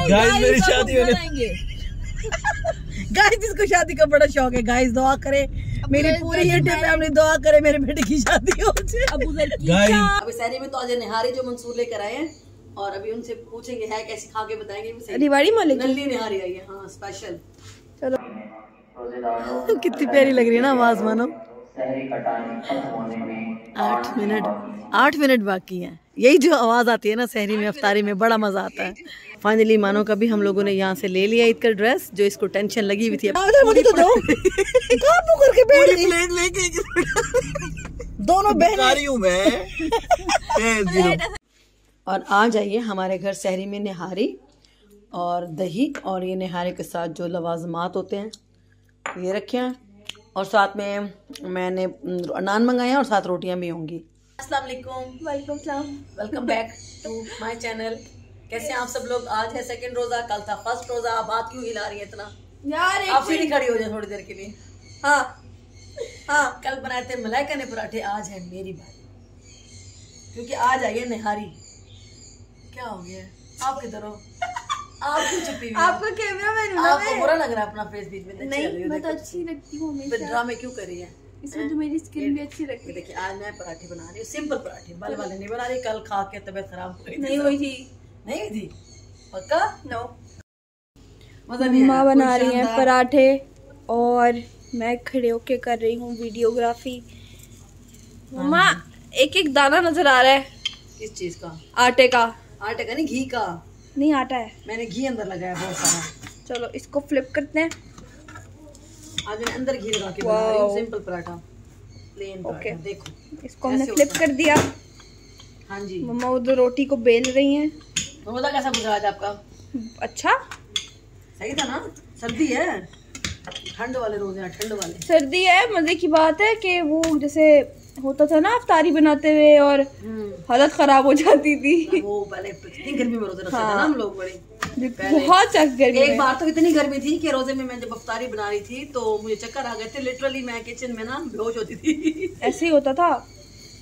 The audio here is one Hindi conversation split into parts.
गाइस मेरी शादी होने गाइस जिसको शादी का बड़ा शौक है गाइस दुआ करे, मेरी पूरी यूट्यूब फैमिली दुआ करे मेरे बेटे की शादी हो जाए। अभी सहरी में तो आज निहारी जो मंसूर लेकर आए हैं और अभी उनसे पूछेंगे है कैसी, खा के बताएंगे। रिवाड़ी मालिक नल्ली निहारी आई है, हाँ स्पेशल। चलो कितनी प्यारी लग रही है ना आवाज, मानो। 8 मिनट बाकी हैं। यही जो आवाज आती है ना सहरी में, अफ्तारी में, बड़ा मजा आता है। फाइनली मानो का भी हम लोगों ने यहाँ से ले लिया ईद का ड्रेस, जो इसको टेंशन लगी हुई थी। मुझे तो दो करके बैठ गई दोनों बहनें हूं मैं। और आ जाइए हमारे घर सहरी में निहारी और दही, और ये निहारी के साथ जो लवाजमात होते हैं ये रखे हैं, और साथ में मैंने नान मंगाए हैं और साथ रोटियां भी होंगी। अस्सलाम वालेकुम। वालेकुम सलाम। Welcome back to my channel. कैसे हैं आप सब लोग? आज है सेकंड रोजा, कल था फर्स्ट रोजा। आप बात क्यों हिला रही है इतना यार? आप सीधी खड़ी हो जाए थोड़ी देर के लिए। हाँ हाँ, कल बनाए थे मलाइका ने पराठे, आज है मेरी बारी, क्योंकि आज आई है निहारी। क्या हो गया? आप किधर हो? आप क्यों छुपी हुई? आपका कैमरा मैन हूं ना। आपको बुरा लग रहा है अपना फेस बीच में? नहीं, मैं तो अच्छी लगती हूँ हमेशा। ड्रामे क्यों कर रही है? इसमें तो मेरी स्किन भी अच्छी लगती है। देखिए आज मैं पराठे बना रही हूँ, सिंपल पराठे, बल वाले नहीं बना रही। कल खा के तबीयत खराब हो गई। नहीं हुई थी? नहीं हुई थी पक्का? नो। मम्मा बना रही हैं पराठे और मैं खड़े होके कर रही हूँ वीडियोग्राफी। मम्मा एक एक दाना नजर आ रहा है। किस चीज का? आटे का। आटे का नहीं, घी का। नहीं, आटा है। मैंने घी अंदर लगाया बहुत सारा। चलो इसको फ्लिप करते हैं। आज मैंने अंदर घी लगा के बना रही हूँ सिंपल पराठा, प्लेन पराठा। देखो इसको हमने फ्लिप कर दिया। हाँ जी। मम्मा उधर रोटी को बेल रही हैं। रोजा कैसा गुजरा आज आपका? अच्छा सही था ना? सर्दी है, ठंड वाले रोजे हैं, ठंड वाले। सर्दी है, मजे की बात है कि वो जैसे होता था ना अफ्तारी बनाते हुए और हालत खराब हो जाती थी। वो पहले कितनी गर्मी में रोजे रखते थे ना हम लोग, बड़ी बहुत सख्त गर्मी। एक बार तो इतनी गर्मी थी कि रोजे में मैं जब अफ्तारी बना रही थी तो मुझे चक्कर आ गए थे। लिटरली मैं किचन में ना बेहोश होती थी। ऐसे ही होता था।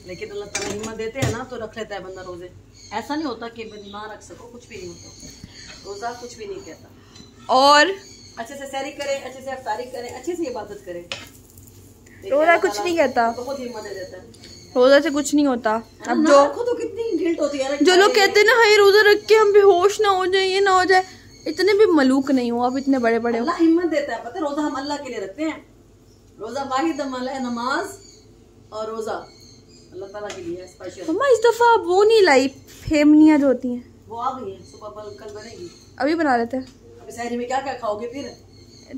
लेकिन अल्लाह ताला हिम्मत देते हैं ना तो रख लेता है बंदा रोजे। ऐसा नहीं होता कि ना रख सको, कुछ भी नहीं होता। रोजा कुछ भी नहीं कहता। और अच्छे से सहरी करें, अच्छे से अफ्तारी करें, अच्छे से इबादत करें। रोजा कुछ नहीं कहता, बहुत हिम्मत दे देता है। रोजा से कुछ नहीं होता। अब जो तो कितनी गिल्ट होती है जो लोग कहते हैं ना हाय रोजा रख के हम बेहोश ना हो जाए, ये ना हो जाए, इतने भी मलूक नहीं हो आप, इतने बड़े बड़े हो। अल्लाह हिम्मत देता है, पता है? रोजा हम अल्लाह के लिए रखते हैं। रोजा वाहिद अमल है, नमाज और रोजा अल्लाह ताला के लिए स्पेशल। मम्मा इस दफा वो नहीं लाई फेमनियाँ जो होती हैं, वो आ गई है। सुबह कल बनेगी, अभी बना लेते हैं। अभी सहरी में क्या क्या खाओगे फिर?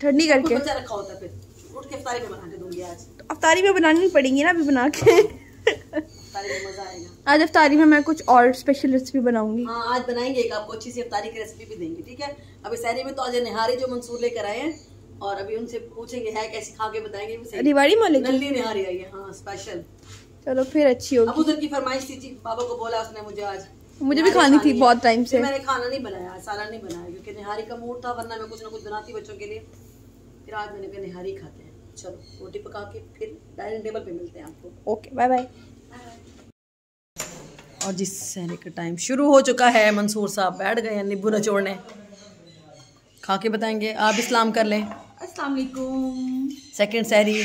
ठंडी करके बचा रखा होता है, फिर उठ के अफ्तारी में बना के दूंगी आज। अफ्तारी में बनानी पड़ेगी ना अभी बना के। अफ्तारी में मजा आएगा। आज अफ्तारी में मैं कुछ और स्पेशल रेसिपी बनाऊंगी। हाँ आज बनाएंगे, एक आपको अच्छी सी अफ्तारी की रेसिपी भी देंगे, ठीक है? अभी सहरी में तो आज निहारी जो मंसूर लेकर आए हैं और अभी उनसे पूछेंगे है कैसी, खा के बताएंगे। रिवाड़ी मालिक नल्ली निहारी आई है, हाँ स्पेशल। चलो फिर अच्छी होगी। अब उधर की फरमाइश थी जी, पापा को बोला उसने मुझे आज, मुझे भी खानी थी बहुत टाइम से। मैंने खाना नहीं बनाया, सालन नहीं बनाया क्योंकि निहारी का मूड था, वरना मैं कुछ ना कुछ बनाती बच्चों के लिए। फिर आज मैंने कहा निहारी खाते हैं। चलो रोटी पका के फिर डाइनिंग टेबल पे मिलते हैं आपको। Okay bye bye. और जिस सहरी का टाइम शुरू हो चुका है, मंसूर साहब बैठ गए हैं नींबू निचोड़ने। खा के बताएंगे। आप इस्लाम कर लें। अस्सलाम वालेकुम। सेकंड सहरी।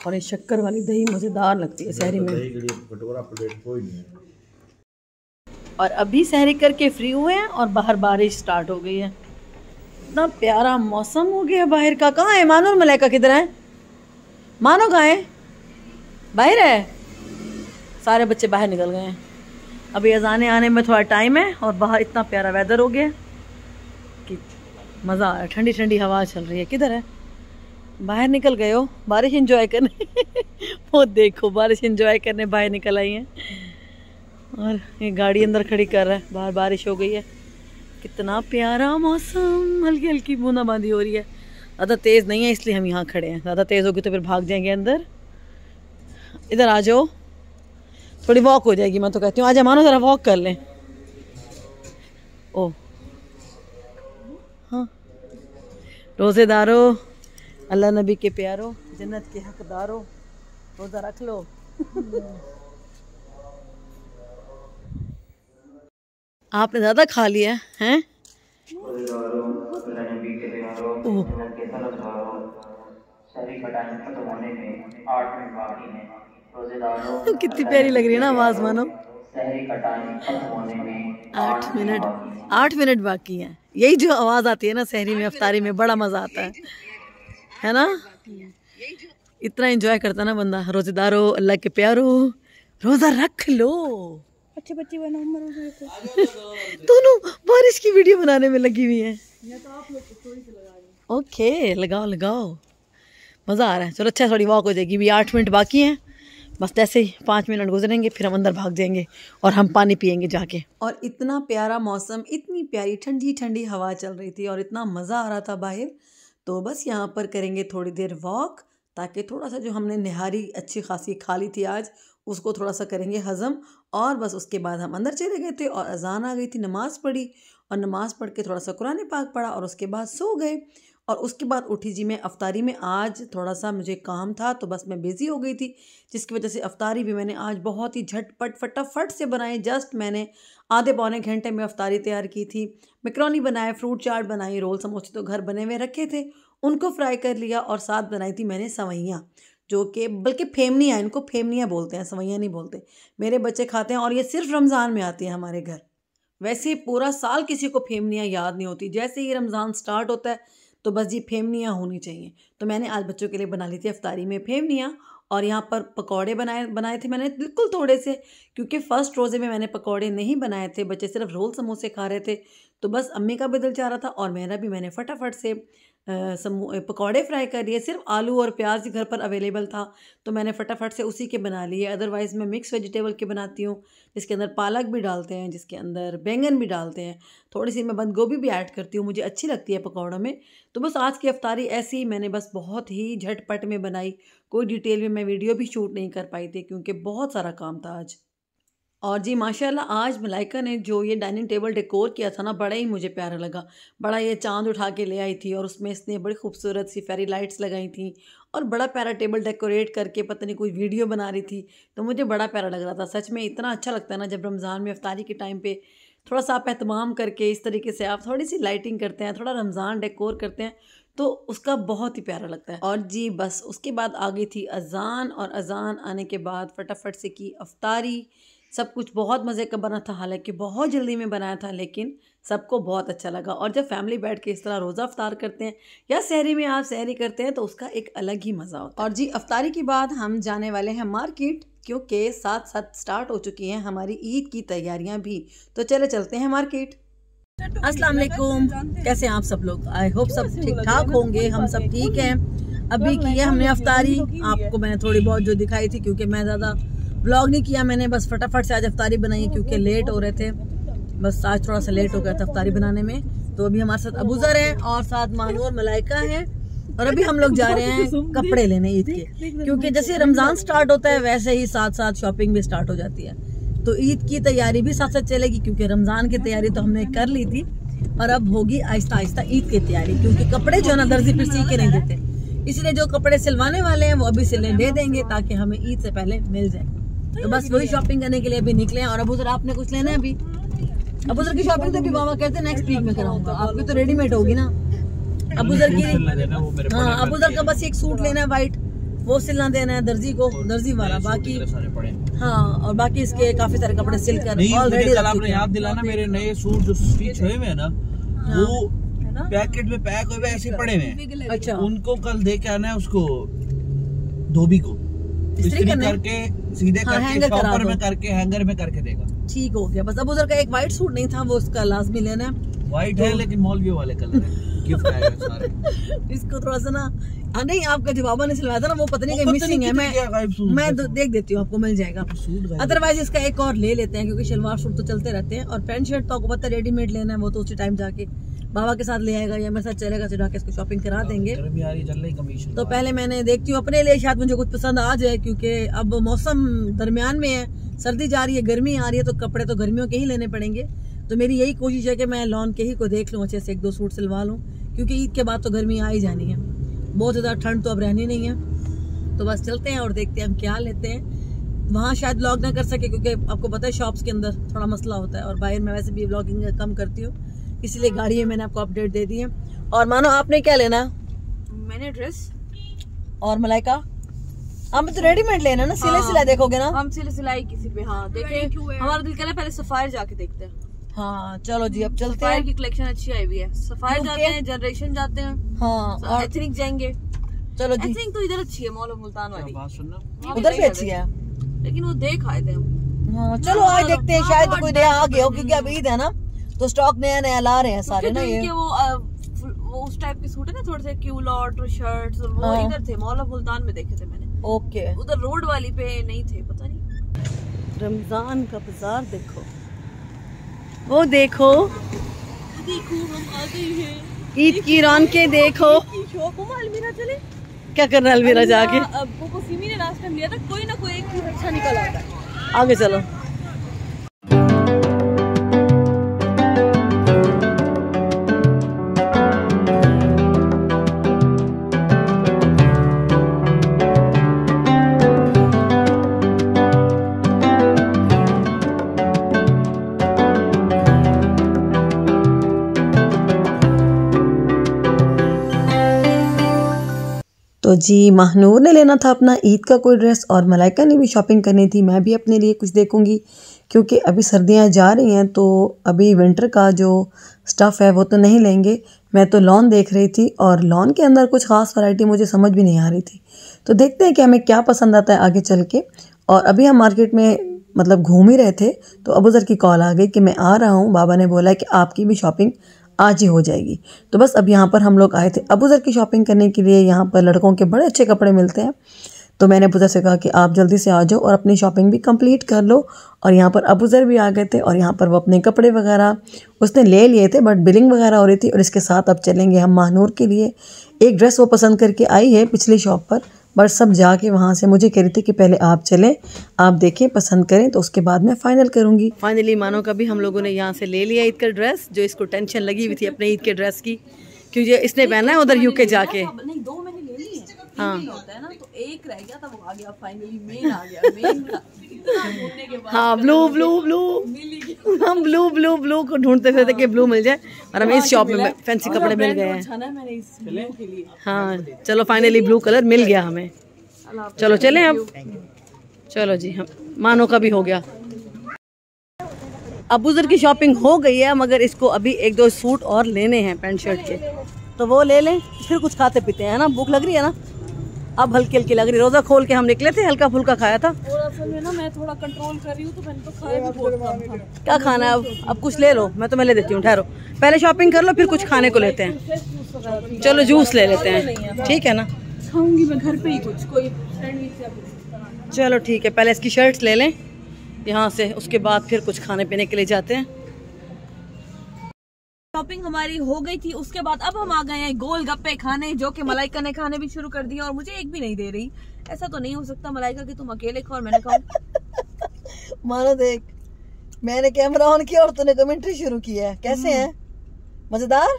और ये शक्कर वाली दही मज़ेदार लगती है सहरी में। और अभी सहरी करके फ्री हुए हैं और बाहर बारिश स्टार्ट हो गई है। इतना प्यारा मौसम हो गया बाहर का। कहाँ है मानो और मलाइका? किधर है मानो? कहाँ है? बाहर है। सारे बच्चे बाहर निकल गए हैं। अभी अजाने आने में थोड़ा टाइम है और बाहर इतना प्यारा वेदर हो गया कि मज़ा आ रहा है। ठंडी ठंडी हवा चल रही है। किधर है? बाहर निकल गए हो बारिश एंजॉय करने। वो देखो बारिश एंजॉय करने बाहर निकल आई हैं और ये गाड़ी अंदर खड़ी कर रहा है। बाहर बारिश हो गई है, कितना प्यारा मौसम, हल्की हल्की बूंदाबांदी हो रही है, ज़्यादा तेज़ नहीं है इसलिए हम यहाँ खड़े हैं। ज़्यादा तेज़ होगी तो फिर भाग जाएंगे अंदर। इधर आ जाओ, थोड़ी वॉक हो जाएगी। मैं तो कहती हूँ आजा मानो ज़रा वॉक कर लें। ओ हाँ, रोज़ेदारो, अल्लाह नबी के प्यारो, जन्नत के हकदारो, रोज़ा रख लो। आपने ज़्यादा खा लिया है? कितनी प्यारी लग रही है ना आवाज़ मानो। 8 मिनट बाकी हैं। यही जो आवाज़ आती है ना सहरी में, अफ्तारी में, बड़ा मज़ा आता है ना। इतना एंजॉय करता ना बंदा। रोज़ेदारो, अल्लाह के प्यारो, रोज़ा रख लो। अच्छे बच्चे बनो। दोनों बारिश की वीडियो बनाने में लगी हुई हैं। ओके, लगाओ लगाओ, मज़ा आ रहा है। चलो अच्छा, थोड़ी वॉक हो जाएगी। भी 8 मिनट बाकी हैं, बस ऐसे ही 5 मिनट गुजरेंगे, फिर हम अंदर भाग जाएंगे और हम पानी पियेंगे जाके। और इतना प्यारा मौसम, इतनी प्यारी ठंडी ठंडी हवा चल रही थी और इतना मज़ा आ रहा था बाहर। तो बस यहाँ पर करेंगे थोड़ी देर वॉक, ताकि थोड़ा सा जो हमने निहारी अच्छी खासी खा ली थी आज, उसको थोड़ा सा करेंगे हज़म। और बस उसके बाद हम अंदर चले गए थे और अजान आ गई थी, नमाज़ पढ़ी और नमाज़ पढ़ के थोड़ा सा कुरान पाक पढ़ा और उसके बाद सो गए। और उसके बाद उठी जी मैं अफ्तारी में। आज थोड़ा सा मुझे काम था तो बस मैं बिज़ी हो गई थी, जिसकी वजह से अफ्तारी भी मैंने आज बहुत ही झटपट फटाफट से बनाई। जस्ट मैंने आधे पौने घंटे में अफ्तारी तैयार की थी। मैकरोनी बनाए, फ्रूट चाट बनाई, रोल समोसे तो घर बने हुए रखे थे, उनको फ्राई कर लिया और साथ बनाई थी मैंने सवैयाँ, जो कि बल्कि फेमनियाँ, इनको फेमनियाँ बोलते हैं, सवैयाँ नहीं बोलते। मेरे बच्चे खाते हैं और ये सिर्फ रमज़ान में आती है हमारे घर। वैसे पूरा साल किसी को फेमनियाँ याद नहीं होती, जैसे ही रमज़ान स्टार्ट होता है तो बस जी फेमनियाँ होनी चाहिए। तो मैंने आज बच्चों के लिए बना ली थी अफ्तारी में फेमनियाँ। और यहाँ पर पकौड़े बनाए थे मैंने, बिल्कुल थोड़े से, क्योंकि फ़र्स्ट रोज़े में मैंने पकौड़े नहीं बनाए थे, बच्चे सिर्फ रोल समोसे खा रहे थे। तो बस अम्मी का भी दिल चाह रहा था और मेरा भी, मैंने फटाफट से पकौड़े फ्राई कर लिए। सिर्फ आलू और प्याज ही घर पर अवेलेबल था तो मैंने फटाफट से उसी के बना लिए। अदरवाइज़ मैं मिक्स वेजिटेबल के बनाती हूँ, जिसके अंदर पालक भी डालते हैं, जिसके अंदर बैंगन भी डालते हैं, थोड़ी सी मैं बंद गोभी भी ऐड करती हूँ, मुझे अच्छी लगती है पकौड़ों में। तो बस आज की अफ्तारी ऐसी ही मैंने बस बहुत ही झटपट में बनाई। कोई डिटेल में मैं वीडियो भी शूट नहीं कर पाई थी क्योंकि बहुत सारा काम था आज। और जी माशाल्लाह आज मलाइका ने जो ये डाइनिंग टेबल डेकोर किया था ना, बड़ा ही मुझे प्यारा लगा। बड़ा ये चांद उठा के ले आई थी और उसमें इसने बड़ी खूबसूरत सी फेरी लाइट्स लगाई थी और बड़ा प्यारा टेबल डेकोरेट करके पता नहीं कोई वीडियो बना रही थी। तो मुझे बड़ा प्यारा लग रहा था। सच में इतना अच्छा लगता है ना जब रमज़ान में अफ्तारी के टाइम पे थोड़ा सा आप एहतमाम करके इस तरीके से आप थोड़ी सी लाइटिंग करते हैं, थोड़ा रमज़ान डेकोर करते हैं, तो उसका बहुत ही प्यारा लगता है। और जी बस उसके बाद आ गई थी अज़ान, और अज़ान आने के बाद फटाफट से की अफ्तारी। सब कुछ बहुत मज़े का बना था, हालांकि बहुत जल्दी में बनाया था, लेकिन सबको बहुत अच्छा लगा। और जब फैमिली बैठ के इस तरह रोज़ा अफ्तार करते हैं या सहरी में आप सहरी करते हैं तो उसका एक अलग ही मज़ा होता है। और जी अफ्तारी के बाद हम जाने वाले हैं मार्केट, क्योंकि साथ साथ स्टार्ट हो चुकी हैं हमारी ईद की तैयारियां भी। तो चले चलते हैं मार्केट। अस्सलाम वालेकुम, कैसे हैं आप सब लोग? आई होप सब ठीक ठाक होंगे। हम सब ठीक हैं। अभी की है हमने अफ्तारी, आपको मैंने थोड़ी बहुत जो दिखाई थी, क्योंकि मैं ज़्यादा व्लॉग नहीं किया मैंने, बस फटाफट से आज अफ्तारी बनाई क्योंकि लेट हो रहे थे। बस आज थोड़ा सा लेट हो गया था अफ्तारी बनाने में। तो अभी हमारे साथ अबूज़र है और साथ मानू और मलाइका है। और अभी हम लोग जा रहे हैं कपड़े लेने ईद के, क्योंकि जैसे रमज़ान स्टार्ट होता है वैसे ही साथ साथ शॉपिंग भी स्टार्ट हो जाती है। तो ईद की तैयारी भी साथ साथ चलेगी, क्योंकि रमज़ान की तैयारी तो हमने कर ली थी और अब होगी आहिस्ता आहिस्ता ईद की तैयारी, क्योंकि कपड़े जो है ना दर्जी फिर सी के नहीं देते, इसलिए जो कपड़े सिलवाने वाले हैं वो अभी सिलने दे देंगे ताकि हमें ईद से पहले मिल जाए। तो बस वही शॉपिंग करने के लिए अभी निकले हैं। और अबूज़र आपने कुछ लेना है? अभी अबूज़र की शॉपिंग तो अभी बाबा कहते हैं नेक्स्ट वीक में कराऊंगा, आपकी तो रेडीमेड होगी ना अबूज़र की। हाँ, अबूज़र का बस एक सूट लेना है वाइट, वो सिलना देना है दर्जी को, दर्जी वाला। बाकी हाँ, और बाकी इसके काफी सारे कपड़े सिल कर ऑलरेडी। आपने याद दिलाना, मेरे नए सूट जो स्टिच हुए हैं ना, वो पैकेट में पैक हुए ऐसे पड़े हुए। अच्छा, उनको कल दे के आना है उसको, धोबी को इस्त्री करके सीधे करके शॉपर में करके हैंगर में करके देगा। ठीक हो गया। बस अबूज़र का एक व्हाइट सूट नहीं था, वो उसका लाजमी लेना है। व्हाइट है लेकिन मौलवी वाले कलर है, गिफ्ट आएगा सारे। इसको थोड़ा सा ना, हाँ नहीं आपका जो बाबा ने सिलवाया था ना वो पता नहीं कहीं मिसिंग है। मैं देख देती हूँ, आपको मिल जाएगा। अदरवाइज इसका एक और ले लेते हैं, क्योंकि शलवार सूट तो चलते रहते हैं। और पैंट शर्ट तो आपको पता है रेडीमेड लेना है, वो तो उसी टाइम जाके बाबा के साथ ले आएगा या मेरे साथ चलेगा, तो जाके इसको शॉपिंग करा देंगे। तो पहले मैंने देखती हूँ अपने लिए, शायद मुझे कुछ पसंद आ जाए, क्योंकि अब मौसम दरमियान में है, सर्दी जा रही है, गर्मी आ रही है, तो कपड़े तो गर्मियों के ही लेने पड़ेंगे। तो मेरी यही कोशिश है कि मैं लॉन के ही को देख लूँ, अच्छे से 1-2 सूट सिलवा लूँ, क्योंकि ईद के बाद तो गर्मी आ ही जानी है, बहुत ज़्यादा ठंड तो अब रहनी नहीं है। तो बस चलते हैं और देखते हैं हम क्या लेते हैं। वहाँ शायद व्लॉग ना कर सके, क्योंकि आपको पता है शॉप्स के अंदर थोड़ा मसला होता है, और बाहर मैं वैसे भी व्लॉगिंग कम करती हूँ, इसलिए गाड़ी में मैंने आपको अपडेट दे दी है। और मानो आपने क्या लेना? मैंने ड्रेस। और मलाइका? हम तो रेडीमेड लेना ना, सिले सिलाई देखोगे ना? हम सिले सिलाई किसी पे, हाँ देखे, हमारा दिल कर पहले सफायर जाके देखते हैं। हाँ चलो जी, अब चलते हैं। की कलेक्शन अच्छी आई हुई है। सफायर जाते हैं, जनरेशन जाते हैं, हाँ, और एथनिक जाएंगे। चलो जी। एथनिक तो इधर अच्छी है, मॉल ऑफ मुल्तान वाली, उधर भी अच्छी है, लेकिन वो देख आए थे हम। हाँ चलो आज देखते हैं, शायद तो कोई नया आ गया हो, क्योंकि अब ईद है ना, तो स्टॉक नया नया ला रहे हैं सारे ना। ये वो उस टाइप के सूट है ना, थोड़े से क्यूलॉट और शर्ट्स, और वो इधर थे, मॉल ऑफ मुल्तान में देखे थे मैंने। ओके, उधर रोड वाली पे नहीं थे, पता नहीं। रमजान का बाजार देखो, वो देखो हम आ गए हैं। ईद की रौनकें देखो। अलमीरा चले, क्या करना है अलमीरा जाके? अब को सिमी ने लास्ट टाइम लिया था, कोई ना कोई एक सूट अच्छा निकल आता है। आगे चलो। तो जी महनूर ने लेना था अपना ईद का कोई ड्रेस, और मलाइका ने भी शॉपिंग करनी थी। मैं भी अपने लिए कुछ देखूंगी, क्योंकि अभी सर्दियां जा रही हैं, तो अभी विंटर का जो स्टफ़ है वो तो नहीं लेंगे। मैं तो लॉन देख रही थी, और लॉन के अंदर कुछ ख़ास वैरायटी मुझे समझ भी नहीं आ रही थी। तो देखते हैं कि हमें क्या पसंद आता है आगे चल के। और अभी हम मार्केट में मतलब घूम ही रहे थे, तो अबूज़र की कॉल आ गई कि मैं आ रहा हूँ। बाबा ने बोला कि आपकी भी शॉपिंग आज ही हो जाएगी। तो बस अब यहाँ पर हम लोग आए थे अबूज़र की शॉपिंग करने के लिए। यहाँ पर लड़कों के बड़े अच्छे कपड़े मिलते हैं, तो मैंने अबूज़र से कहा कि आप जल्दी से आ जाओ और अपनी शॉपिंग भी कंप्लीट कर लो। और यहाँ पर अबूज़र भी आ गए थे, और यहाँ पर वो अपने कपड़े वगैरह उसने ले लिए थे, बट बिलिंग वगैरह हो रही थी। और इसके साथ अब चलेंगे हम महानूर के लिए। एक ड्रेस वो पसंद करके आई है पिछली शॉप पर, बट सब जाके वहाँ से मुझे कह रही थी कि पहले आप चलें, आप देखें, पसंद करें, तो उसके बाद मैं फ़ाइनल करूँगी। फाइनली मानो का भी हम लोगों ने यहाँ से ले लिया ईद का ड्रेस, जो इसको टेंशन लगी हुई थी अपने ईद के ड्रेस की, क्योंकि इसने पहना है उधर यूके जाके। नहीं, 2 मैंने ले ली है। हाँ होता है ना, तो एक रह गया था, वो आ गया फाइनली, मेन आ गया, मेन के बाद। हाँ ब्लू हम ब्लू को ढूंढते थे कि ब्लू मिल जाए, और हमें इस शॉप में फैंसी कपड़े मिल गए हैं। हाँ चलो फाइनली ब्लू कलर मिल गया हमें। चलो चलें अब। चलो जी, हम मानो का भी हो गया। अबूज़र की शॉपिंग हो गई है, मगर इसको अभी 1-2 सूट और लेने हैं पैंट शर्ट के, तो वो ले लें, फिर कुछ खाते पीते हैं ना। भूख लग रही है ना, अब हल्की हल्की लग रही है। रोज़ा खोल के हम निकले थे, हल्का फुल्का खाया था। और असल में ना मैं थोड़ा कंट्रोल कर रही हूँ, तो मैंने तो खाया भी बहुत कम था। क्या खाना है अब कुछ ले लो, मैं तुम्हें ले देती हूँ, ठहरो, पहले शॉपिंग कर लो, फिर कुछ खाने को लेते हैं। चलो जूस ले लेते हैं, ठीक है ना? खाऊंगी मैं घर पे ही कुछ, कोई चलो ठीक है, पहले इसकी शर्ट्स ले लें यहाँ से, उसके बाद फिर कुछ खाने पीने के लिए जाते हैं। शॉपिंग हमारी हो गई थी, उसके बाद अब हम आ गए हैं गोलगप्पे खाने, जो कि मलाइका ने खाने भी शुरू कर दिया, और मुझे एक भी नहीं दे रही। ऐसा तो नहीं हो सकता मलाइका कि तुम अकेले खाओ और मैंने खाऊं। मानो देख, मैंने कैमरा ऑन किया और तूने कमेंट्री शुरू की है। कैसे हैं, मजेदार?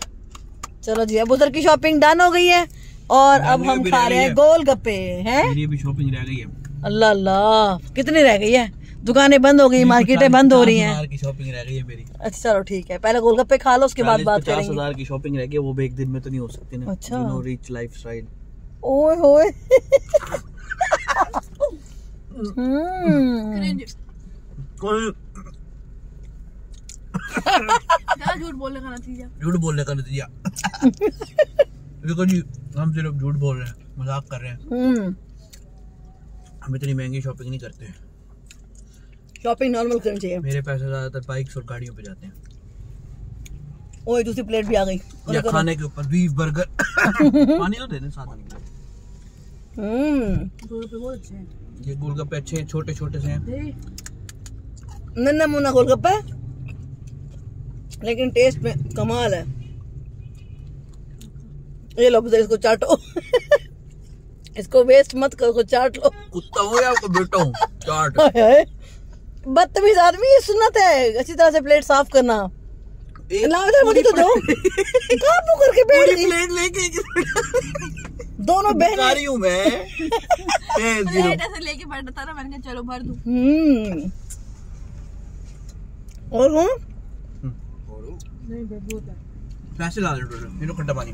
चलो जी, अबूज़र की शॉपिंग डन हो गई है, और अब हम खा रहे हैं गोलगप्पे। हैं मेरी भी शॉपिंग रह गई है। अल्लाह अल्लाह, कितनी रह गई है? दुकानें बंद हो गई, मार्केटें बंद हो रही हैं। की शॉपिंग रह गई है मेरी। अच्छा चलो ठीक है, पहले गोलगप्पे खा लो, उसके बाद बात करेंगे। 50,000 की शॉपिंग रह गई, वो भी एक दिन में तो नहीं हो सकती ना। अच्छा, नो रिच लाइफस्टाइल। ओए होए झूठ बोलने का नतीजा देखो जी, हम सिर्फ झूठ बोल रहे हैं, मजाक कर रहे हैं। हम इतनी महंगी शॉपिंग नहीं करते, शॉपिंग नॉर्मल करनी चाहिए। मेरे पैसे ज्यादातर बाइक्स और गाड़ियों पे जाते हैं। ओए दूसरी प्लेट भी आ गई। या खाने के ऊपर बीफ बर्गर पानी तो दे दें साथ में। ये गोलगप्पे अच्छे हैं, छोटे छोटे से हैं। नन्ना मुन्ना गोलगप्पा लेकिन टेस्ट में कमाल है। ये लो इसको चाटो इसको वेस्ट मत करो, इसको चाट लो। कुत्ता हूँ या आपको बेटा हूँ? चाट। बदतमीज आदमी, ये सुन्नत है अच्छी तरह से प्लेट साफ करना। मुझे तो दो काबू करके बैठ गई प्लेट लेके दोनों बहन हूँ मैं ऐसे लेके बैठा था ना, मैंने कहा चलो भर दूं। और हूँ पैसे ला दे खट्टा पानी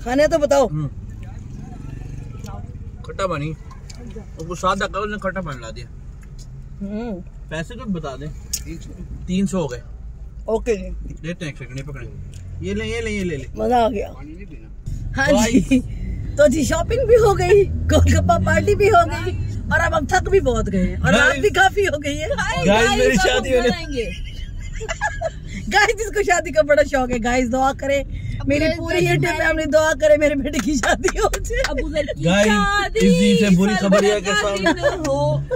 खाने तो बताओ। खट्टा पानी उसको सादा करो, उसने खट्टा पानी ला दिया। पैसे तो बता दे। 300 हो गए। ओके जी देते हैं, एक सेकंड पकड़े। ये ले मजा आ गया। हाँ जी तो जी शॉपिंग भी हो गई, गोलगप्पा पार्टी भी हो गई और अब हम थक भी बहुत गए और रात भी काफी हो गई है। गाइस मेरी शादी होने गाइस जिसको शादी का बड़ा शौक है गाइस दुआ करे मेरी पूरी यूट्यूब फैमिली दुआ करे मेरे बेटे की शादी हो जाए। गाइस इस दिन से बुरी खबर है कि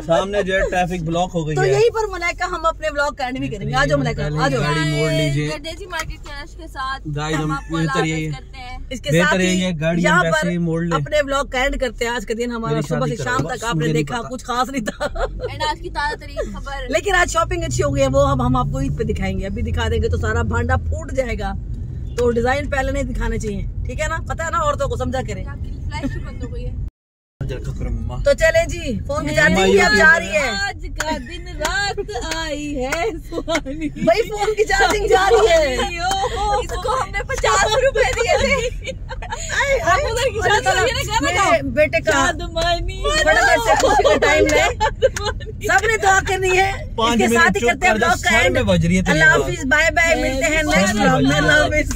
सामने जो है ट्रैफिक ब्लॉक हो गई तो है। यहीं पर मलाइका हम अपने ब्लॉग का एंड भी करेंगे। आ जाओ मलाइका आ जाओ। गाड़ी मोड़ लीजिए गर्देजी मार्केट के साथ गाइस, हम आपको बेहतर अल्लाह ये हाफ़िज़ करते हैं। इसके साथ ही गाड़ी यहाँ वैसे ही मोड़ पर ले। अपने ब्लॉग का एंड करते हैं। आज के दिन हमारा मेरी सुबह से शादी शाम करो, तक आपने मुझे नहीं देखा पता। कुछ खास नहीं था एंड आज की ताज़ा तरीन खबर, लेकिन आज शॉपिंग अच्छी हो गई है, वो अब हम आपको ईद पे दिखाएंगे। अभी दिखा देंगे तो सारा भांडा फूट जाएगा, तो डिजाइन पहले नहीं दिखाने चाहिए, ठीक है ना? पता है ना, औरतों को समझा करें। आपकी फ्लैश बंद हो गई है। तो चले जी, फोन की चार्जिंग भी अब जा रही है। आज का दिन रात आई है सुहानी। भाई फोन की चार्जिंग जा रही है। इसको हमने 50 रुपए दिए थे। उधर की शादी हो रही है ना, गाना गाओ। मेरे बेटे का फटाफट से खुशी का टाइम है, सबने दुआ करनी है। इसके साथ ही करते हैं ब्लॉग का एंड। अल्लाह हाफिज, बाय बाय, मिलते हैं नेक्स्ट ब्लॉग में। अल्लाह हाफिज।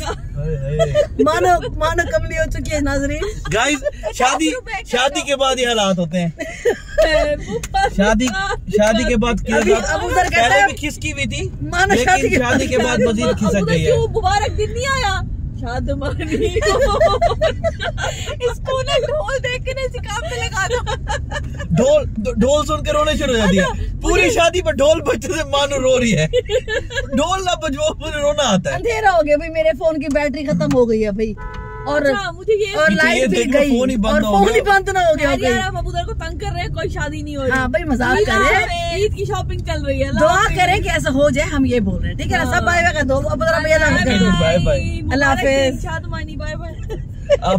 मानो कमली हो चुकी है नाजरीन। गाइस शादी के बाद ये हालात होते हैं। शादी के बाद पहले भी खिसकी हुई थी, मानो शादी के बाद मजीद खिसक गई है। मुबारक दिन नहीं आया शादमानी। इसको ना ढोल देख के नहीं काम पे लगा दो। ढोल सुन के रोने शुरू हो जाती है। पूरी शादी पर ढोल बजते से मानो रो रही है। ढोल ना बजवाओ मुझे रोना आता है। अंधेरा हो गया भाई, मेरे फोन की बैटरी खत्म हो गई है भाई, और मुझे ये और लाइट भी गई फोन ही और फोन ही बंद ना हो गया। हम अबू को तंग कर रहे हैं, कोई शादी नहीं हो रही। हाँ भाई मजाक कर रहे हैं, ईद की शॉपिंग चल रही है। दुआ करें कि ऐसा हो जाए, हम ये बोल रहे हैं, ठीक है ना? सब बाय बाय कर दो। अब भैया बाय बाय। अल्लाह हाफिज। शादमानी बाय बाय।